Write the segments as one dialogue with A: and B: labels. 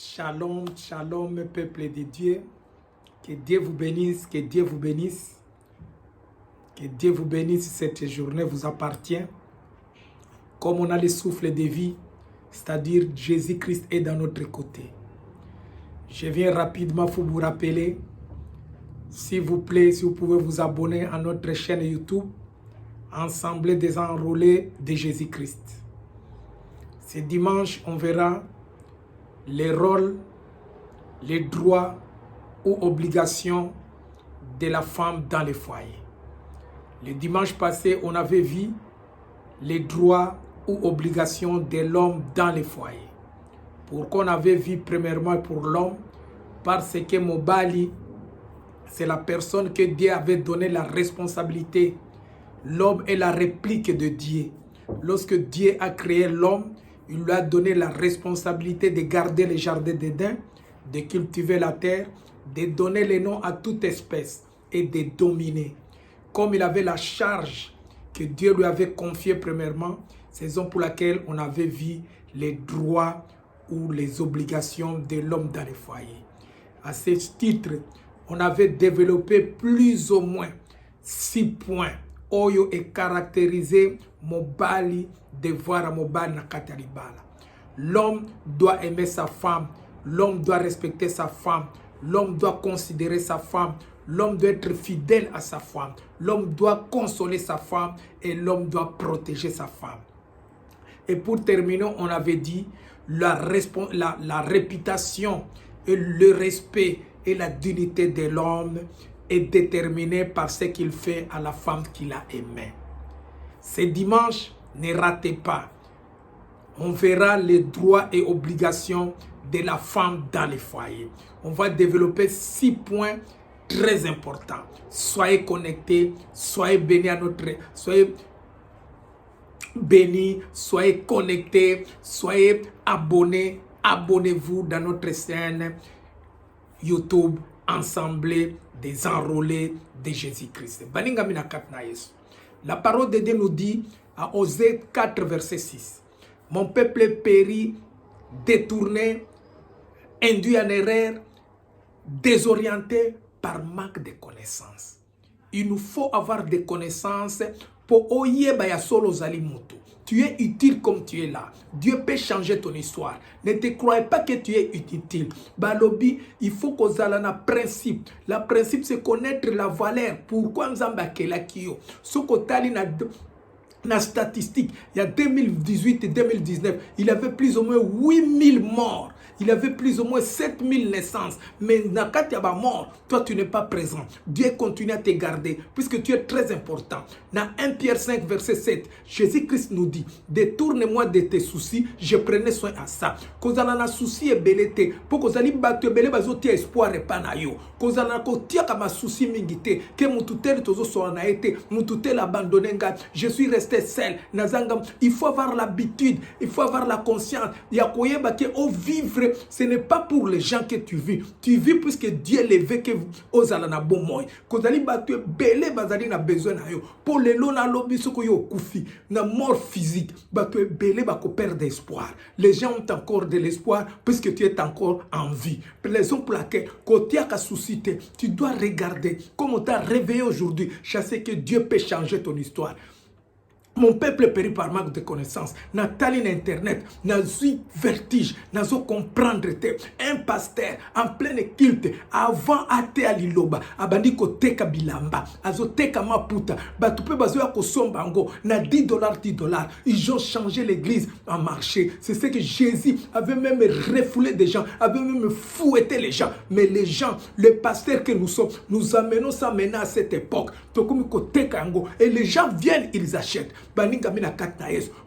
A: Shalom, shalom, peuple de Dieu. Que Dieu vous bénisse, que Dieu vous bénisse. Que Dieu vous bénisse, cette journée vous appartient. Comme on a le souffle de vie, c'est-à-dire Jésus-Christ est dans notre côté. Je viens rapidement pour vous rappeler, s'il vous plaît, si vous pouvez vous abonner à notre chaîne YouTube, Assemblée des enrôlés de Jésus-Christ. Ce dimanche, on verra les rôles, les droits ou obligations de la femme dans les foyers. Le dimanche passé, on avait vu les droits ou obligations de l'homme dans les foyers. Pourquoi on avait vu premièrement pour l'homme? Parce que Mobali, c'est la personne que Dieu avait donné la responsabilité. L'homme est la réplique de Dieu. Lorsque Dieu a créé l'homme, il lui a donné la responsabilité de garder les jardins d'Éden, de cultiver la terre, de donner les noms à toute espèce et de dominer. Comme il avait la charge que Dieu lui avait confiée premièrement, c'est la raison pour laquelle on avait vu les droits ou les obligations de l'homme dans les foyers. À ce titre, on avait développé plus ou moins 6 points. Oyo est caractérisé Mobali devoir à Mobali na katalibala. L'homme doit aimer sa femme, l'homme doit respecter sa femme, l'homme doit considérer sa femme, l'homme doit être fidèle à sa femme, l'homme doit consoler sa femme et l'homme doit protéger sa femme. Et pour terminer, on avait dit la réputation et le respect et la dignité de l'homme est déterminé par ce qu'il fait à la femme qu'il a aimée. Ce dimanche, ne ratez pas. On verra les droits et obligations de la femme dans les foyers. On va développer 6 points très importants. Soyez connectés, soyez bénis à notre... Soyez bénis, soyez connectés, soyez abonnés. Abonnez-vous dans notre chaîne YouTube, Assemblée des enrôlés de Jésus-Christ. La parole de Dieu nous dit à Osée 4, verset 6. Mon peuple périt, détourné, induit en erreur, désorienté par manque de connaissances. Il nous faut avoir des connaissances pour oyeba ya solo zali moto. Tu es utile comme tu es là. Dieu peut changer ton histoire. Ne te crois pas que tu es utile. Balobi, il faut qu'on ait un principe. Le principe, c'est connaître la valeur. Pourquoi nous avons la kio? Ce que la statistique, il y a 2018 et 2019, il y avait plus ou moins 8000 morts. Il y avait plus ou moins 7000 naissances. Mais quand il y a mort, toi tu n'es pas présent. Dieu continue à te garder puisque tu es très important. Dans 1 Pierre 5, verset 7, Jésus-Christ nous dit, détourne-moi de tes soucis, je prenais soin à ça. Quand on a un souci et belleté, pour que vous allez battre belé, vous avez espoir et pas naïo. Quand on a un souci mingité, que mon tutel tozo soit na été, mon tutel abandonné, je suis resté seul. Il faut avoir l'habitude, il faut avoir la conscience. Il y a quoi au vivre. Ce n'est pas pour les gens que tu vis. Tu vis puisque Dieu les veut que aux alana bon moy. Quand ali battu belé bazali na besoin na yo. Pour les lona lobi soko yo kufi na mort physique. Battu belé ba ko perdre espoir. Les gens ont encore de l'espoir puisque tu es encore en vie. Les raisons pour laquelle quand tu as qu'à susciter, tu dois regarder comment tu as réveillé aujourd'hui. Chasser que Dieu peut changer ton histoire. Mon peuple périt par manque de connaissances. Nathalie Internet, n'a eu vertige, n'a pas comprendre. Un pasteur en plein culte, avant athée à Liloba, abandi ko teka bilamba, azo teka maputa, batupe bazo ya ko sombango, na $10, $10. Ils ont changé l'église en marché. C'est ce que Jésus avait même refoulé des gens, avait même fouetté les gens. Mais les gens, les pasteurs que nous sommes, nous amenons ça maintenant à cette époque. Et les gens viennent, ils achètent.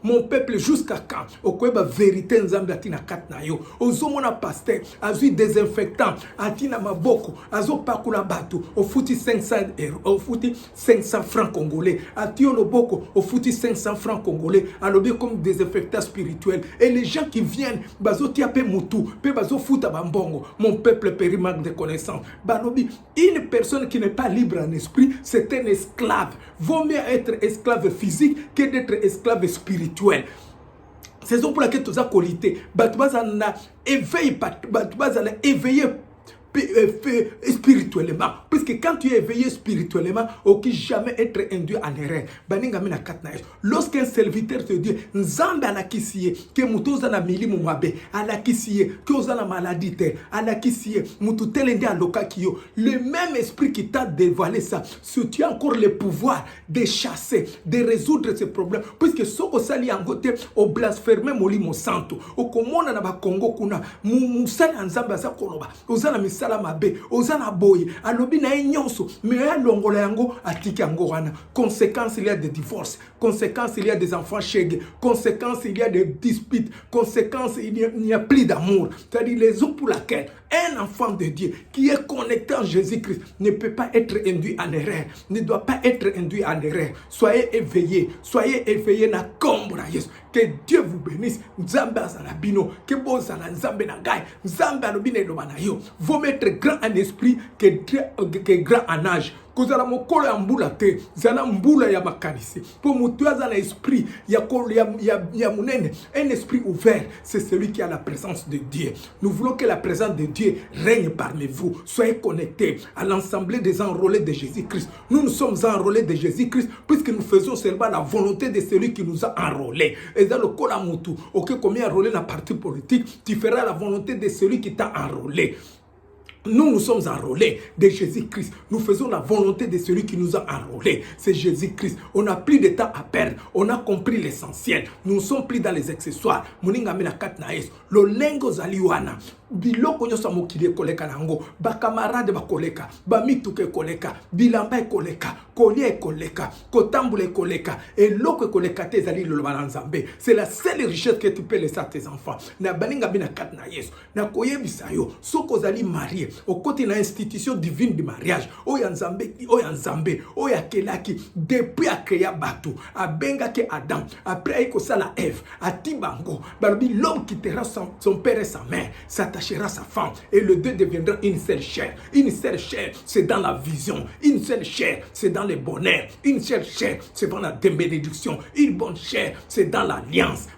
A: Mon peuple jusqu'à quand? Okweba vérité nzambe atina katnayo. Ozomona pasteur azui désinfectant atina maboko azo pakula batu ofuti 500 euros ofuti 500 francs congolais atio loboko ofuti 500 francs congolais alobi comme désinfectant spirituel et les gens qui viennent bazo tiape mutu pe bazo futa bambongo. Mon peuple périt manque de connaissances. Balobi, une personne qui n'est pas libre en esprit, c'est un esclave. Vaut mieux être esclave physique que d'être esclave spirituel. C'est pour laquelle tu as qualité. Tu as éveillé spirituellement. Puisque quand tu es éveillé spirituellement, aucun jamais être induit en erreur. Lorsqu'un serviteur te dit, Nzambe alakisie, que mutoza na milimu mwabe, alakisie, que oza na maladie te, alakisie, mututelende aloka kiyo, le même esprit qui t'a dévoilé ça, si tu as encore le pouvoir de chasser, de résoudre ces problèmes, puisque soko sali angote, au blasphémé molimo santo, au komona na ba Congo kuna, musali Nzambe asa koloba, ozana misala mabe, ozana boye, alobi na nyonso, mais longola yango atiki yango wana. Conséquence, il y a des divorces, conséquence, il y a des enfants chégués, conséquence, il y a des disputes, conséquence, il n'y a plus d'amour. C'est-à-dire les raisons pour laquelle un enfant de Dieu qui est connecté en Jésus-Christ ne peut pas être induit en erreur, ne doit pas être induit en erreur. Soyez éveillés na kombra Yesu. Que Dieu vous bénisse. Nzambe azalabino, que bozala nzambe na gai, nzambe alobine lo banayo. Vous mettre grand en esprit que grand en âge. Kozala mokolo ya mbula te, zala mbula ya makanisi. Pour mutuaza na esprit ya munene, un esprit ouvert, c'est celui qui a la présence de Dieu. Nous voulons que la présence de Dieu règne parmi vous. Soyez connectés à l'assemblée des enrôlés de Jésus-Christ. Nous sommes enrôlés de Jésus-Christ puisque nous faisons seulement la volonté de celui qui nous a enrôlés. Et dans le Kolamutu, ok, comme enrôlé dans la partie politique, tu feras la volonté de celui qui t'a enrôlé. Nous sommes enrôlés de Jésus-Christ. Nous faisons la volonté de celui qui nous a enrôlés. C'est Jésus-Christ. On n'a plus de temps à perdre. On a compris l'essentiel. Nous ne sommes plus dans les accessoires. Le lengo zaliwana. Biloko nyosa mokili koleka nango. Ba camarade ba koleka. Ba mituke koleka. Bilamba koleka. Kolia koleka. Kotambule koleka. Et loko koleka te zali le balanzambe. C'est la seule richesse que tu peux laisser à tes enfants. Na baninga bina katna yesu. Na koyebisa yo. Soko zali marié. Au côté de l'institution divine du mariage, Oyanzambe, Oyakelaki, depuis à créer Batu, à Bengake Adam, après Ekosala Ève, à Tibango, l'homme quittera son père et sa mère, s'attachera à sa femme, et le deux deviendra une seule chair. Une seule chair, c'est dans la vision. Une seule chair, c'est dans le bonheur. Une seule chair, c'est dans la bénédiction. Une bonne chair, c'est dans l'alliance.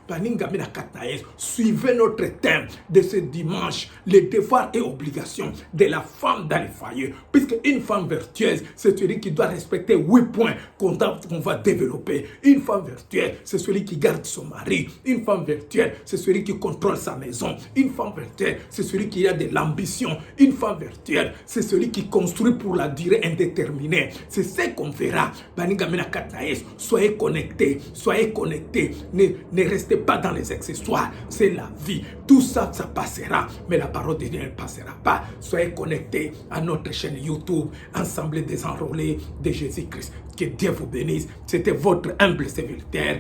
A: Suivez notre thème de ce dimanche, les devoirs et obligations de la femme dans les foyers. Puisque une femme vertueuse, c'est celui qui doit respecter 8 points qu'on va développer. Une femme vertueuse, c'est celui qui garde son mari. Une femme vertueuse, c'est celui qui contrôle sa maison. Une femme vertueuse, c'est celui qui a de l'ambition. Une femme vertueuse, c'est celui qui construit pour la durée indéterminée. C'est ce qu'on verra. Soyez connectés, soyez connectés. Ne restez pas dans les accessoires. C'est la vie. Tout ça, ça passera. Mais la parole de Dieu ne passera pas. Soyez connectés à notre chaîne YouTube, Assemblée des enrôlés de Jésus-Christ. Que Dieu vous bénisse. C'était votre humble serviteur,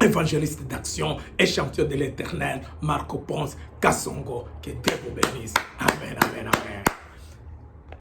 A: évangéliste d'action et champion de l'éternel, Marco Ponce Kassongo. Que Dieu vous bénisse. Amen, amen, amen.